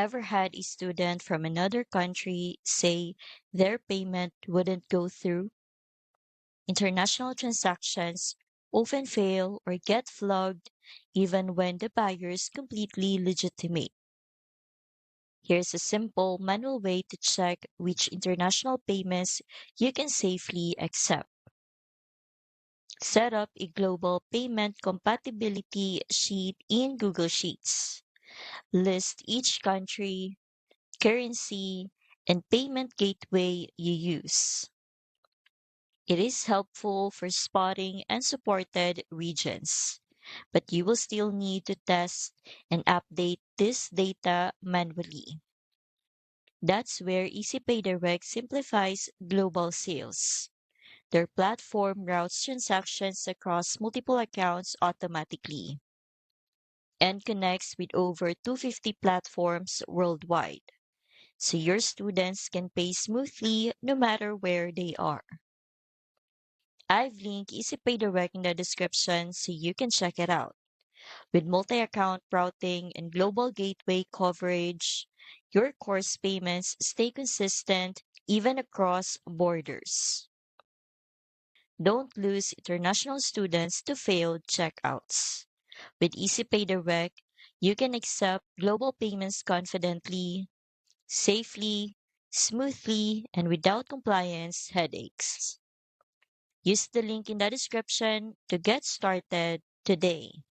Ever had a student from another country say their payment wouldn't go through? International transactions often fail or get flagged even when the buyer is completely legitimate. Here's a simple manual way to check which international payments you can safely accept. Set up a global payment compatibility sheet in Google Sheets. List each country, currency, and payment gateway you use. It is helpful for spotting unsupported regions, but you will still need to test and update this data manually. That's where EasyPay Direct simplifies global sales. Their platform routes transactions across multiple accounts automatically and connects with over 250 platforms worldwide, so your students can pay smoothly no matter where they are. I've linked EasyPay Direct in the description so you can check it out. With multi-account routing and global gateway coverage, your course payments stay consistent even across borders. Don't lose international students to failed checkouts. With EasyPay Direct, you can accept global payments confidently, safely, smoothly, and without compliance headaches. Use the link in the description to get started today.